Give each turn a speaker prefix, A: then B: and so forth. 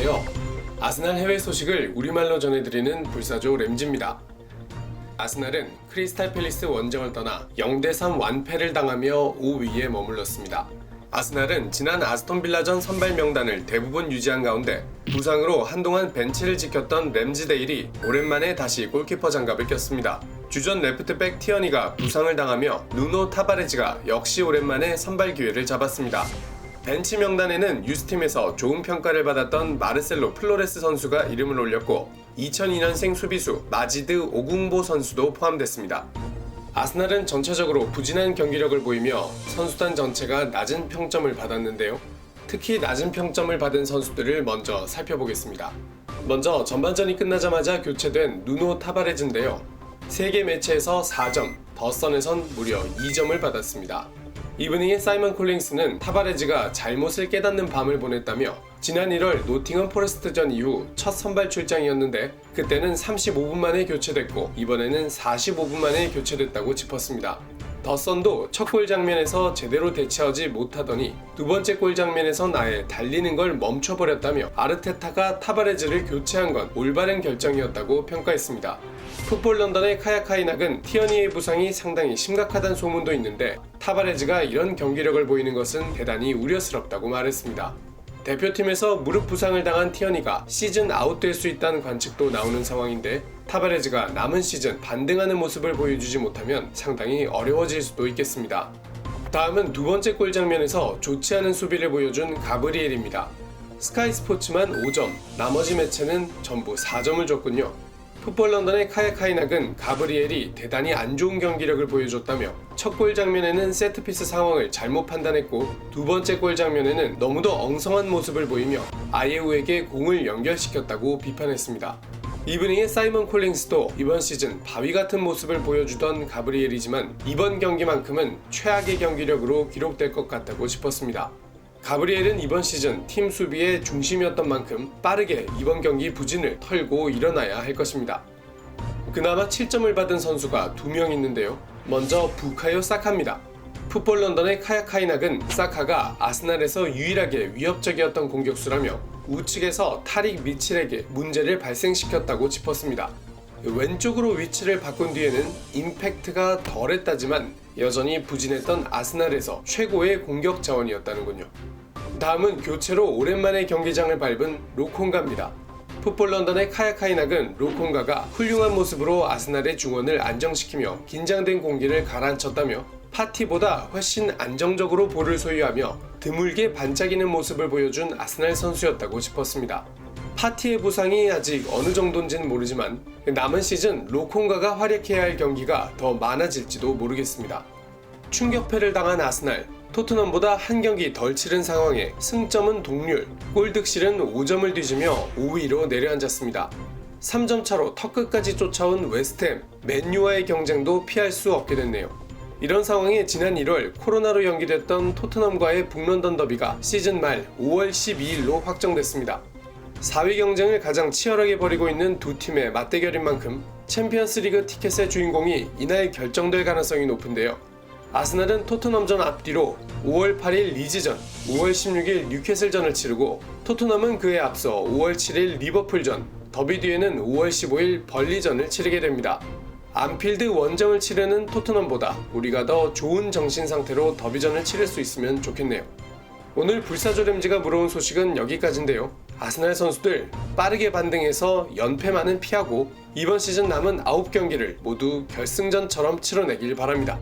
A: 안녕하세요. 아스날 해외 소식을 우리말로 전해드리는 불사조 램지입니다. 아스날은 크리스탈 팰리스 원정을 떠나 0대3 완패를 당하며 5위에 머물렀습니다. 아스날은 지난 아스톤 빌라전 선발 명단을 대부분 유지한 가운데 부상으로 한동안 벤치를 지켰던 램즈데일이 오랜만에 다시 골키퍼 장갑을 꼈습니다. 주전 레프트백 티어니가 부상을 당하며 누노 타바레즈가 역시 오랜만에 선발 기회를 잡았습니다. 벤치 명단에는 유스팀에서 좋은 평가를 받았던 마르셀로 플로레스 선수가 이름을 올렸고 2002년생 수비수 마지드 오궁보 선수도 포함됐습니다. 아스날은 전체적으로 부진한 경기력을 보이며 선수단 전체가 낮은 평점을 받았는데요. 특히 낮은 평점을 받은 선수들을 먼저 살펴보겠습니다. 먼저 전반전이 끝나자마자 교체된 누노 타바레즈인데요. 3개 매치에서 4점, 더선에선 무려 2점을 받았습니다. 이브닝의 사이먼 콜링스는 타바레즈가 잘못을 깨닫는 밤을 보냈다며 지난 1월 노팅엄 포레스트전 이후 첫 선발 출장이었는데 그때는 35분 만에 교체됐고 이번에는 45분 만에 교체됐다고 짚었습니다. 더선도 첫 골 장면에서 제대로 대처하지 못하더니 두 번째 골 장면에선 아예 달리는 걸 멈춰버렸다며 아르테타가 타바레즈를 교체한 건 올바른 결정이었다고 평가했습니다. 풋볼 런던의 카야 카이낙은 티어니의 부상이 상당히 심각하다는 소문도 있는데 타바레즈가 이런 경기력을 보이는 것은 대단히 우려스럽다고 말했습니다. 대표팀에서 무릎 부상을 당한 티어니가 시즌 아웃될 수 있다는 관측도 나오는 상황인데 타바레즈가 남은 시즌 반등하는 모습을 보여주지 못하면 상당히 어려워질 수도 있겠습니다. 다음은 두 번째 골 장면에서 좋지 않은 수비를 보여준 가브리엘입니다. 스카이 스포츠만 5점, 나머지 매체는 전부 4점을 줬군요. 풋볼 런던의 카야 카이낙은 가브리엘이 대단히 안 좋은 경기력을 보여줬다며 첫 골 장면에는 세트피스 상황을 잘못 판단했고 두 번째 골 장면에는 너무도 엉성한 모습을 보이며 아예우에게 공을 연결시켰다고 비판했습니다. 이브닝의 사이먼 콜링스도 이번 시즌 바위 같은 모습을 보여주던 가브리엘이지만 이번 경기만큼은 최악의 경기력으로 기록될 것 같다고 짚었습니다. 가브리엘은 이번 시즌 팀 수비의 중심이었던 만큼 빠르게 이번 경기 부진을 털고 일어나야 할 것입니다. 그나마 7점을 받은 선수가 2명 있는데요. 먼저 부카요 사카입니다. 풋볼 런던의 카야 카이낙은 사카가 아스날에서 유일하게 위협적이었던 공격수라며 우측에서 타릭 미칠에게 문제를 발생시켰다고 짚었습니다. 왼쪽으로 위치를 바꾼 뒤에는 임팩트가 덜했다지만 여전히 부진했던 아스날에서 최고의 공격 자원이었다는군요. 다음은 교체로 오랜만에 경기장을 밟은 로콩가입니다. 풋볼 런던의 카야 카이낙은 로콩가가 훌륭한 모습으로 아스날의 중원을 안정시키며 긴장된 공기를 가라앉혔다며 파티보다 훨씬 안정적으로 볼을 소유하며 드물게 반짝이는 모습을 보여준 아스날 선수였다고 짚었습니다. 파티의 부상이 아직 어느 정도인지는 모르지만 남은 시즌 로콩가가 활약해야 할 경기가 더 많아질지도 모르겠습니다. 충격패를 당한 아스날, 토트넘보다 한 경기 덜 치른 상황에 승점은 동률, 골득실은 5점을 뒤지며 5위로 내려앉았습니다. 3점 차로 턱끝까지 쫓아온 웨스트햄, 맨유와의 경쟁도 피할 수 없게 됐네요. 이런 상황에 지난 1월 코로나로 연기됐던 토트넘과의 북런던 더비가 시즌 말 5월 12일로 확정됐습니다. 4위 경쟁을 가장 치열하게 벌이고 있는 두 팀의 맞대결인 만큼 챔피언스리그 티켓의 주인공이 이날 결정될 가능성이 높은데요. 아스날은 토트넘전 앞뒤로 5월 8일 리즈전, 5월 16일 뉴캐슬전을 치르고 토트넘은 그에 앞서 5월 7일 리버풀전, 더비 뒤에는 5월 15일 벌리전을 치르게 됩니다. 안필드 원정을 치르는 토트넘보다 우리가 더 좋은 정신 상태로 더비전을 치를 수 있으면 좋겠네요. 오늘 불사조 램지가 물어온 소식은 여기까지인데요. 아스날 선수들 빠르게 반등해서 연패만은 피하고 이번 시즌 남은 9경기를 모두 결승전처럼 치러내길 바랍니다.